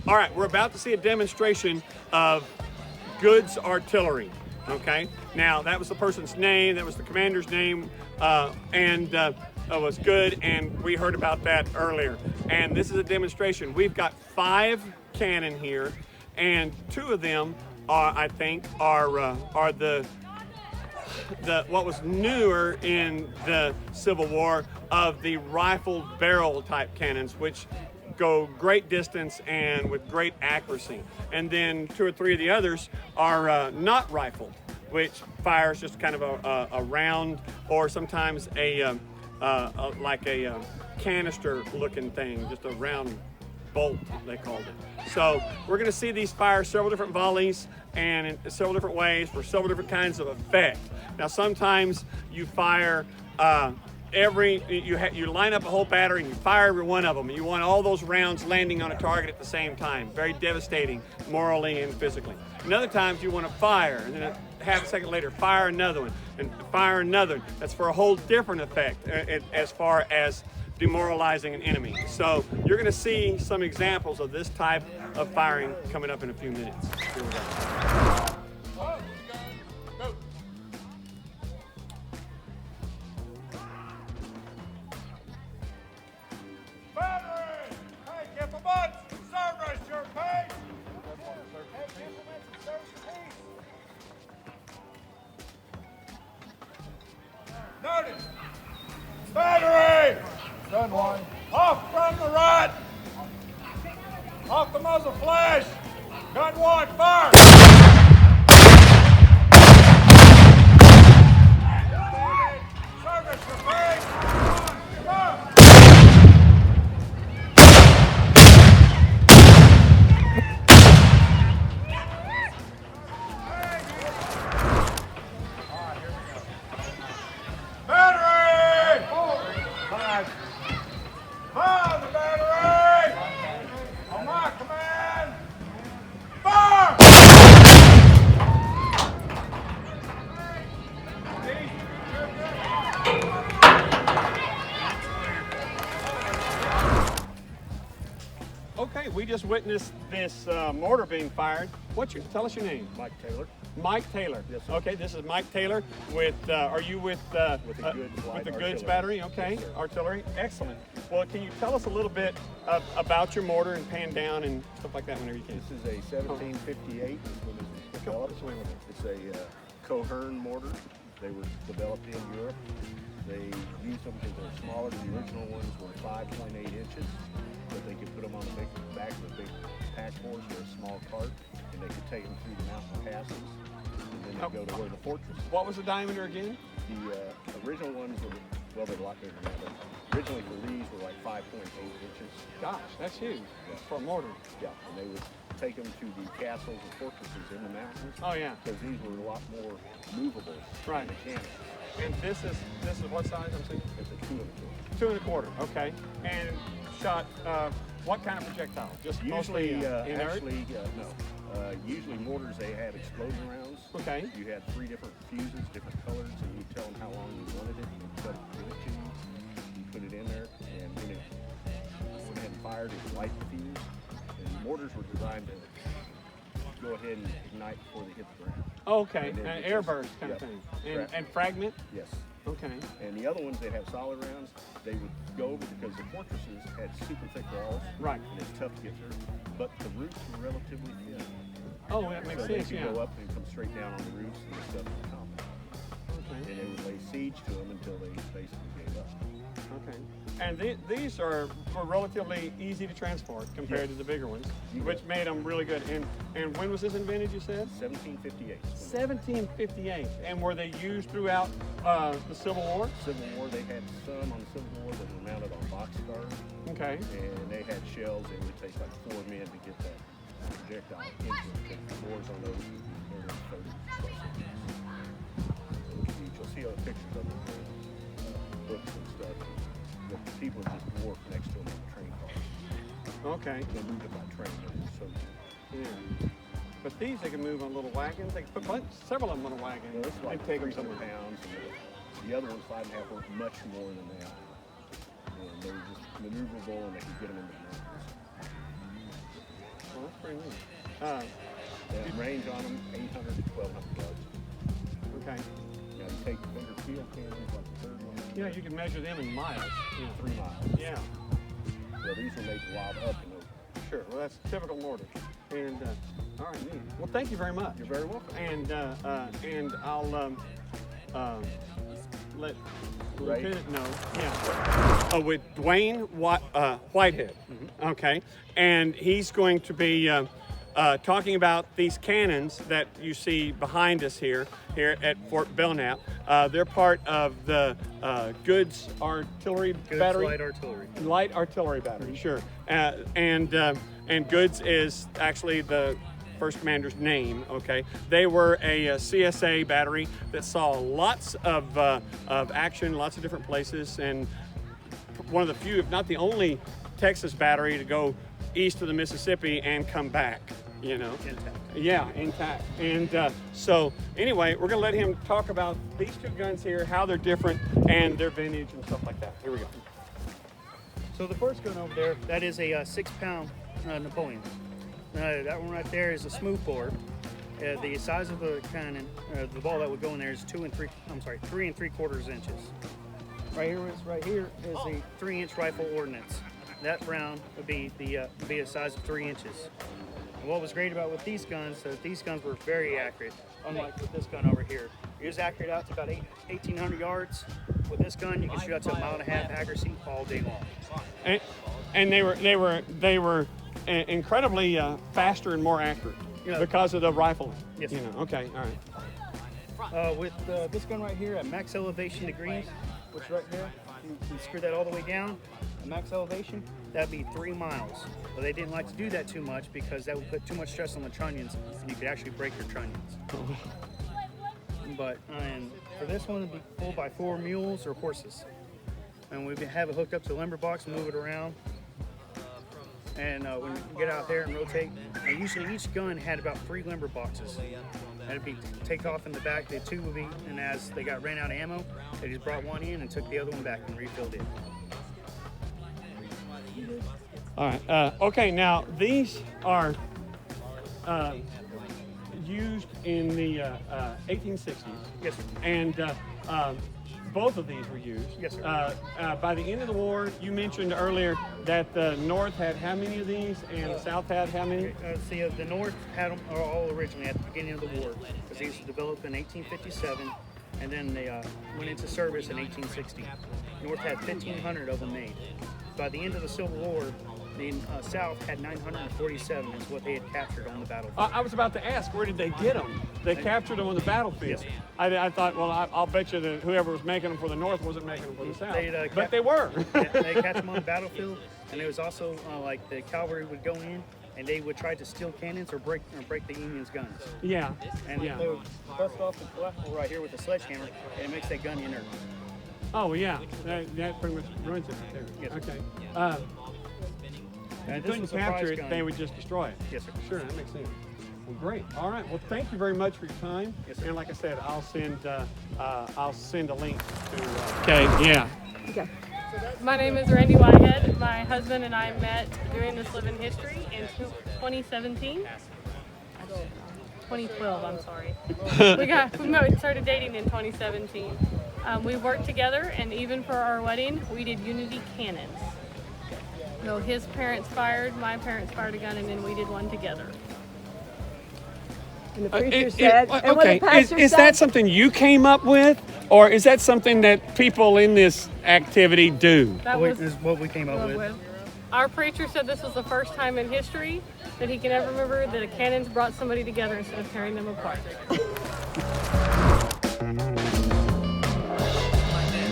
All right, we're about to see a demonstration of goods artillery. Okay, now that was the person's name, that was the commander's name, and it was good, and we heard about that earlier. And this is a demonstration. We've got 5 cannon here, and 2 of them are, I think, are the what was newer in the Civil War of the rifled barrel type cannons, which go great distance and with great accuracy. And then 2 or 3 of the others are not rifled, which fires just kind of a round, or sometimes like a canister looking thing, just a round bolt, they called it. So we're going to see these fire several different volleys and in several different ways for several different kinds of effect. Now sometimes you fire you line up a whole battery and you fire every one of them. You want all those rounds landing on a target at the same time. Very devastating morally and physically. And other times you want to fire, and then a half a second later fire another one and fire another one. That's for a whole different effect as far as demoralizing an enemy. So you're going to see some examples of this type of firing coming up in a few minutes. Here we go. Notice! Battery! Gun 1. Off from the right! Off the muzzle flash! Gun 1, fire! Service your pay! Come on! Battery! 5. Fire the battery! On my command! Fire! Okay, we just witnessed this mortar being fired. Tell us your name. Mike Taylor. Mike Taylor. Yes, sir. Okay, this is Mike Taylor with, are you with the Goods with the Light Goods Artillery. battery? Okay, Yes, sir. artillery, excellent. Well, can you tell us a little bit about your mortar and pan down and stuff like that whenever you can? This is a 1758. This one is developed. It's a Cohern mortar. They were developed in Europe. They used them because they're smaller. The original ones were 5.8 inches, but they could put them on the back of a big pack horse or a small cart, and they could take them through the mountain passes, and then they go to where the fortress is. What was the diameter again? The original ones were, well, they're a lot bigger than that, but originally for these were like 5.8 inches. Gosh, that's huge for a mortar. Yeah, and they would take them to the castles and fortresses in the mountains. Oh yeah. Because these were a lot more movable Right. than the cannons. And this is what size? I'm saying It's a 2 2 1/4.1/4. Okay. And shot what kind of projectile? Just mostly Usually, inert? actually, no. Usually mortars, they had explosion rounds. Okay. You had 3 different fuses, different colors, and you tell them how long you wanted it. You cut it, give it to you. You put it in there, and when it went ahead and fired, it would light the fuse. And mortars were designed to go ahead and ignite before they hit the ground. Okay, And then an it airburst just- kind of yep. thing. And fragment? Yes. Okay. And the other ones that have solid rounds, they would go over because the fortresses had super thick walls. Right. And it's tough to get through. But the roofs were relatively thin. Oh, that makes So sense, they yeah. could go up and come straight down on the roofs and the stuff would come. Okay. And they would lay siege to them until they basically gave up. Okay. And these were relatively easy to transport compared Yes. to the bigger ones, You which bet. made them really good. And when was this invented, you said? 1758. 1758. And were they used throughout the Civil War? Civil War, they had some on the Civil War that were mounted on boxcars. Okay. And they had shells. It would take like 4 men to get that projectile into it. Because the doors on those would be more than 30 plus inches. It was huge. You'll see other pictures of them in books and stuff. The people just dwarfed next to them on the train cars. Okay. They moved it by train. It was so Yeah. But these they can move on little wagons. They can put several of them on a wagon it's like and take them 300 somewhere. pounds. And the other ones, 5.5, were much more than that. And they were just maneuverable and they could get them in the mountains. Well, that's pretty neat. And range on them 800 to 1,200 yards. Okay. Now you take the bigger field cannons like the third one. Yeah, you can measure them in miles. 3 miles. Yeah. So these are made to lob up and over. Sure. Well, that's typical mortar. And all right, neat. Well, thank you very much. You're very welcome. And I'll let Right. Lieutenant know. Yeah. With Dwayne Whitehead. Mm-hmm. Okay. And he's going to be talking about these cannons that you see behind us here at Fort Belknap. They're part of the Goods Artillery Battery. Light Artillery Battery, sure. And Goods is actually the first commander's name. Okay, they were a CSA battery that saw lots of action, lots of different places, and one of the few, if not the only, Texas battery to go east of the Mississippi and come back. You know, Intact. Yeah, intact. And so anyway, we're gonna let him talk about these two guns here, how they're different, and their vintage and stuff like that. Here we go. So the first gun over there, that is a 6-pound Napoleon. That one right there is a smooth bore. The size of the cannon, the ball that would go in there is 3 3/4 inches. Right here is a 3-inch rifle ordnance. That round would be a size of 3 inches. And what was great about with these guns, these guns were very accurate, unlike with this gun over here. It was accurate out to about 1,800 yards. With this gun, you can shoot out to 1.5 miles accuracy all day long. And they were incredibly faster and more accurate because of the rifling. Yes. You know. Okay. All right. With this gun right here at max elevation degrees, which right there, you screw that all the way down, at max elevation, that'd be 3 miles. But they didn't like to do that too much because that would put too much stress on the trunnions and you could actually break your trunnions. But for this one, it'd be pulled by 4 mules or horses. And we have it hooked up to a limber box and move it around. And when you get out there and rotate, and usually each gun had about 3 limber boxes. That'd be take off in the back. The 2 would be, and as they ran out of ammo, they just brought one in and took the other one back and refilled it. All right. Okay. Now these are used in the 1860s. Yes, sir. And both of these were used. Yes, sir. By the end of the war, you mentioned earlier that the North had how many of these, and the South had how many? The North had them all originally at the beginning of the war, because these were developed in 1857, and then they went into service in 1860. North had 1,500 of them made. By the end of the Civil War, the South had 947 is what they had captured on the battlefield. I was about to ask, where did they get them? They captured them on the battlefield. Yes, sir. I thought, well, I'll bet you that whoever was making them for the North wasn't making them for the South. They'd, but they were. They catch them on the battlefield, and it was also like the cavalry would go in and they would try to steal cannons or break the Union's guns. Yeah. And yeah. they would bust off the platform right here with the sledgehammer, and it makes that gun inert. Oh yeah, that pretty much ruins it right there. Yes, sir. Okay. And Couldn't was a capture prize it, gun. they would just destroy it. Yes, sir. Sure, that makes sense. Well, great. All right. Well, thank you very much for your time. Yes, sir. And like I said, I'll send a link to. Okay. Yeah. Okay. My name is Randy Whitehead. My husband and I met doing this Live in History in 2017. 2012, I'm sorry. We started dating in 2017. We worked together, and even for our wedding, we did Unity cannons. So his parents fired, my parents fired a gun, and then we did one together. And the preacher said, and what the Okay. pastor Is said, that something you came up with, or is that something that people in this activity do? That This is what we came up with. Our preacher said this was the first time in history that he can ever remember that a cannons brought somebody together instead of tearing them apart.